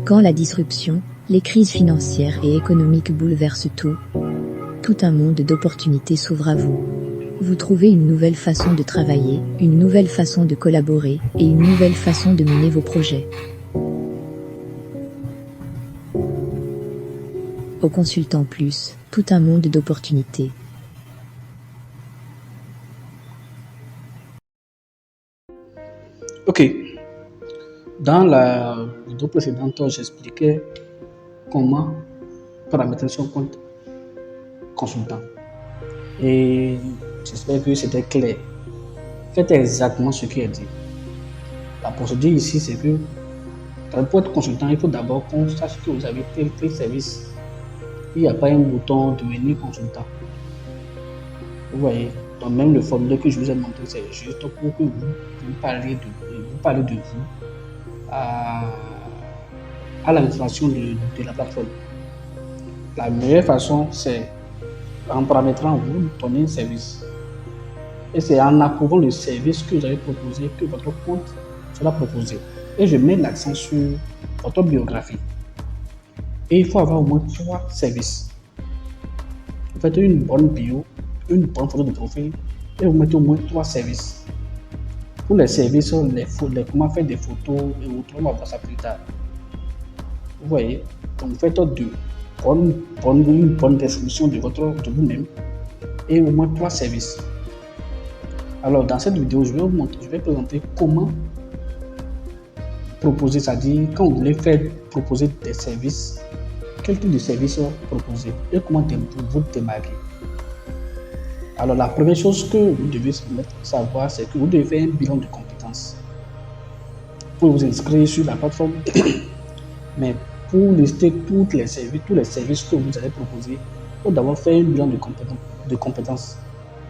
Quand la disruption, les crises financières et économiques bouleversent tout un monde d'opportunités s'ouvre à vous. Vous trouvez une nouvelle façon de travailler, une nouvelle façon de collaborer et une nouvelle façon de mener vos projets. Au Consultant Plus, tout un monde d'opportunités. Ok, dans la vidéo précédente, j'expliquais comment paramétrer son compte consultant. Et j'espère que c'était clair. Faites exactement ce qui est dit. La procédure ici, c'est que pour être consultant, il faut d'abord qu'on sache que vous avez tel service. Il n'y a pas un bouton devenir consultant. Vous voyez, donc même le formulaire que je vous ai montré, c'est juste pour que vous parlez de vous à l'administration de la plateforme. La meilleure façon, c'est en paramétrant vous donner un service. Et c'est en approuvant le service que vous avez proposé que votre compte sera proposé. Et je mets l'accent sur votre biographie. Et il faut avoir au moins 3 services. Vous faites une bonne bio, une bonne photo de profil et vous mettez au moins 3 services. Pour les services, comment faire des photos et autres, on va voir ça plus tard. Vous voyez, donc vous faites une bonne description de vous-même et au moins 3 services. Alors dans cette vidéo, je vais présenter comment proposer, c'est-à-dire quand vous voulez proposer des services, quel type de service proposer et comment vous démarquer. Alors la première chose que vous devez savoir, c'est que vous devez faire un bilan de compétences. Pour vous inscrire sur la plateforme, mais pour lister tous les services que vous allez proposer, il faut d'abord faire un bilan de compétences.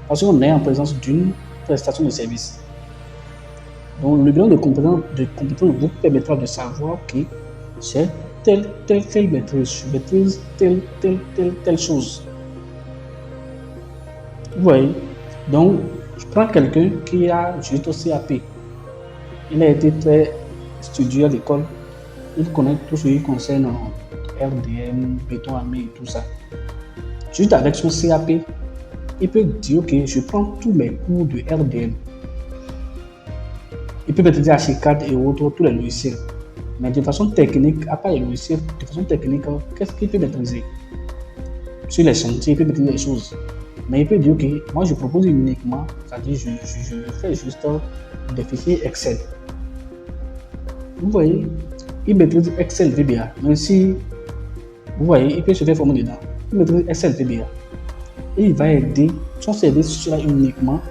Parce qu'on est en présence d'une prestation de service. Donc le bilan de compétences vous permettra de savoir que c'est telle maîtrise, je maîtrise telle chose. Vous voyez, donc je prends quelqu'un qui a juste au CAP. Il a été très studieux à l'école. Il connaît tout ce qui concerne RDM, béton armé et tout ça. Juste avec son CAP, il peut dire ok, je prends tous mes cours de RDM. Il peut maîtriser H4 et autres, tous les logiciels. Mais de façon technique, à part les logiciels, de façon technique, qu'est-ce qu'il peut maîtriser? Sur les chantiers, il peut maîtriser les choses. Mais il peut dire que moi je propose uniquement, c'est-à-dire je fais juste des fichiers Excel. Vous voyez, il maîtrise Excel VBA. Même si, vous voyez, il peut se faire former dedans. Il maîtrise Excel VBA. Et il va aider, son service sera uniquement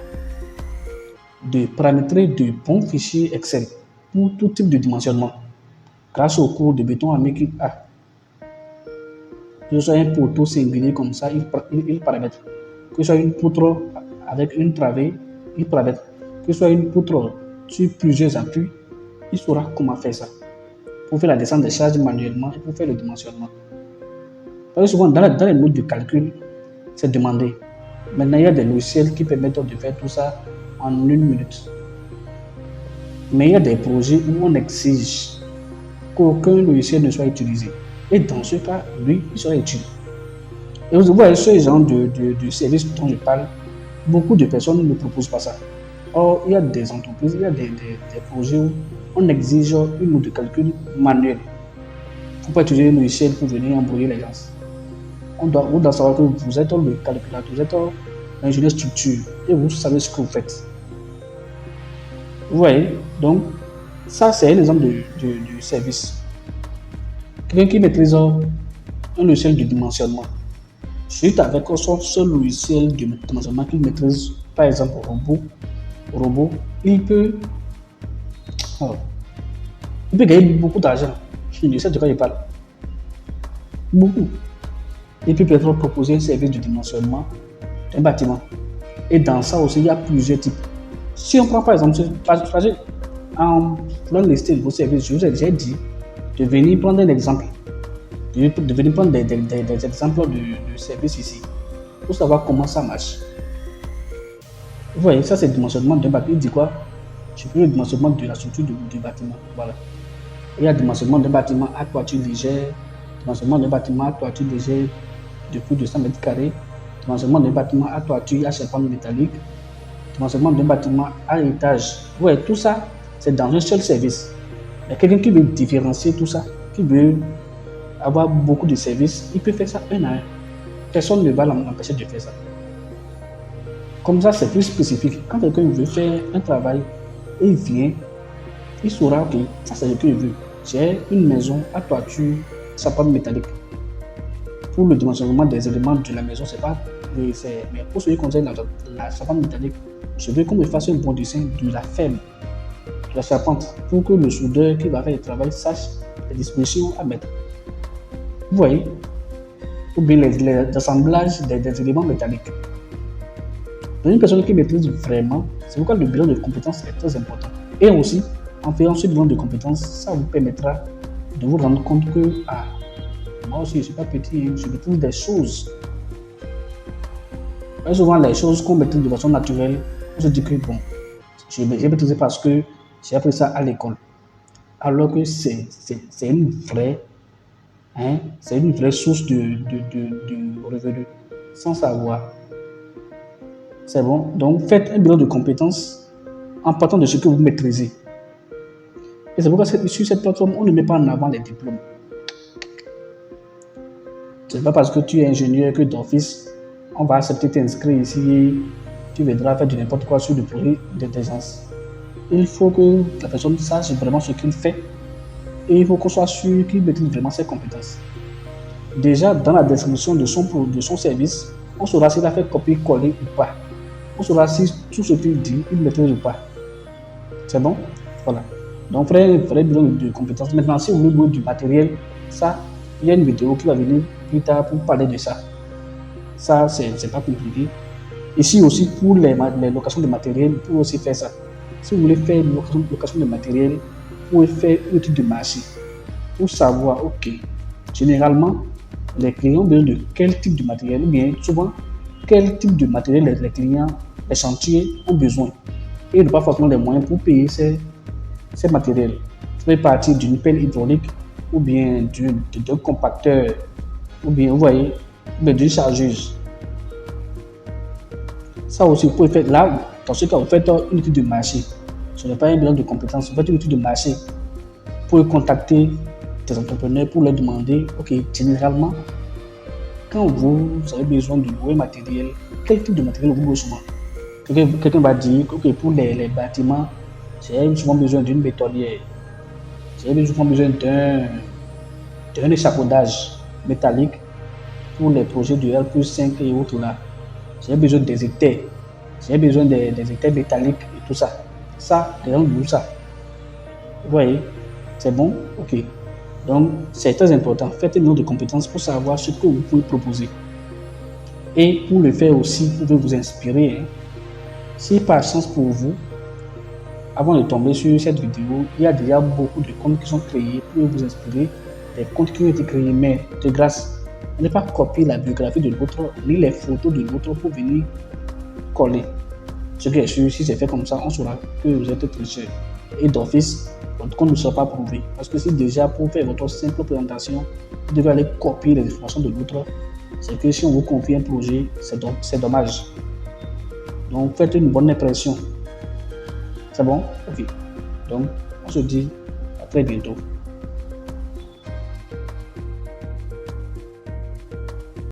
de paramétrer de bons fichiers Excel pour tout type de dimensionnement. Grâce au cours de béton armé qu'il a. Que ce soit un poteau singulier comme ça, il paramètre. Que ce soit une poutre avec une travée, il paramètre. Que ce soit une poutre sur plusieurs appuis, il saura comment faire ça. Pour faire la descente des charges manuellement et pour faire le dimensionnement. Parce que souvent, dans les notes de calcul, c'est demandé. Maintenant, il y a des logiciels qui permettent de faire tout ça en 1 minute. Mais il y a des projets où on exige qu'aucun logiciel ne soit utilisé. Et dans ce cas, lui, il sera utile. Et vous voyez, ce genre de service dont je parle, beaucoup de personnes ne proposent pas ça. Or, il y a des entreprises, il y a des projets où on exige une note de calcul manuelle. Il ne faut pas utiliser un logiciel pour venir embrouiller les gens. On doit savoir que vous êtes le calculateur, vous êtes l'ingénieur structure et vous savez ce que vous faites. Vous voyez, donc ça c'est un exemple de service. Quelqu'un qui maîtrise un logiciel de dimensionnement, juste avec son seul logiciel de dimensionnement qu'il maîtrise, par exemple robot, il peut gagner beaucoup d'argent. Je sais de quoi il parle. Beaucoup. Il peut peut-être proposer un service de dimensionnement d'un bâtiment. Et dans ça aussi, il y a plusieurs types. Si on prend par exemple, en voulant lister vos services, je vous ai déjà dit de venir prendre un exemple. De venir prendre des exemples de services ici. Pour savoir comment ça marche. Vous voyez, ça c'est le dimensionnement d'un bâtiment. Il dit quoi? Je peux le dimensionnement de la structure du bâtiment. Voilà. Il y a dimensionnement d'un bâtiment à toiture légère, dimensionnement d'un bâtiment à toiture légère de plus de 100 mètres carrés, dimensionnement d'un bâtiment à toiture à charpente métallique, dimensionnement d'un bâtiment à étage. Ouais, tout ça, c'est dans un seul service. Mais quelqu'un qui veut différencier tout ça, qui veut avoir beaucoup de services, il peut faire ça un à un. Personne ne va l'empêcher de faire ça. Comme ça, c'est plus spécifique. Quand quelqu'un veut faire un travail et il vient, il saura que ça, c'est ce qu'il veut. J'ai une maison à toiture charpente métallique. Pour le dimensionnement des éléments de la maison, c'est pas. Mais pour ce qui concerne la charpente métallique, je veux qu'on me fasse un bon dessin de la ferme, de la charpente, pour que le soudeur qui va faire le travail sache les dispositions à mettre. Vous voyez? Ou bien les assemblages des éléments métalliques. Pour une personne qui maîtrise vraiment, c'est pourquoi le bilan de compétences est très important. Et aussi, en faisant ce bilan de compétences, ça vous permettra de vous rendre compte que moi aussi je ne suis pas petit, je maîtrise des choses. Et souvent, les choses qu'on maîtrise de façon naturelle, on se dit que bon, j'ai maîtrisé parce que j'ai appris ça à l'école. Alors que c'est une vraie, c'est une vraie source de revenu, sans savoir. C'est bon. Donc, faites un bilan de compétences en partant de ce que vous maîtrisez. Et c'est pourquoi sur cette plateforme, on ne met pas en avant les diplômes. Ce n'est pas parce que tu es ingénieur que d'office, on va accepter t'inscrire ici et tu viendras faire du n'importe quoi sur le projet d'intelligence. Il faut que la personne sache vraiment ce qu'il fait et il faut qu'on soit sûr qu'il maîtrise vraiment ses compétences. Déjà, dans la description de son service, on saura s'il a fait copier-coller ou pas. On saura si tout ce qu'il dit, il maîtrise ou pas. C'est bon? Voilà. Donc, frère bilan de compétences. Maintenant, si vous voulez louer du matériel, ça, il y a une vidéo qui va venir plus tard pour parler de ça. Ça, c'est pas compliqué. Ici aussi, pour les locations de matériel, vous pouvez aussi faire ça. Si vous voulez faire une location de matériel, vous pouvez faire une étude de marché pour savoir, ok, généralement, les clients ont besoin de quel type de matériel, ou bien souvent, quel type de matériel les clients, les chantiers ont besoin. Et ils n'ont pas forcément les moyens pour payer ces matériels. Ça peut partir d'une pelle hydraulique, ou bien d'un compacteur, ou bien, vous voyez, d'une chargeuse. Ça aussi, vous pouvez faire là, dans ce cas, vous faites une étude de marché. Ce n'est pas un bilan de compétences, vous faites une étude de marché pour contacter des entrepreneurs pour leur demander, ok, généralement, quand vous avez besoin de louer matériel, quel type de matériel vous louez souvent? Quelqu'un va dire, ok, pour les bâtiments, j'ai souvent besoin d'une bétonnière, j'ai souvent besoin d'un échafaudage métallique pour les projets de R+5 et autres là. J'ai besoin des étais, j'ai besoin des étais métalliques et tout ça. Ça, les gens louent ça. Vous voyez, c'est bon? Ok. Donc, c'est très important. Faites un bilan de compétences pour savoir ce que vous pouvez proposer. Et pour le faire aussi, vous pouvez vous inspirer. Si par chance pour vous, avant de tomber sur cette vidéo, il y a déjà beaucoup de comptes qui sont créés pour vous inspirer. Des comptes qui ont été créés, mais de grâce, ne pas copier la biographie de l'autre, ni les photos de l'autre pour venir coller. Ce qui est sûr, si c'est fait comme ça, on saura que vous êtes tricheur. Et d'office, votre compte ne sera pas prouvé. Parce que si déjà pour faire votre simple présentation, vous devez aller copier les informations de l'autre, c'est que si on vous confie un projet, c'est dommage. Donc faites une bonne impression. C'est bon? Ok. Donc on se dit à très bientôt.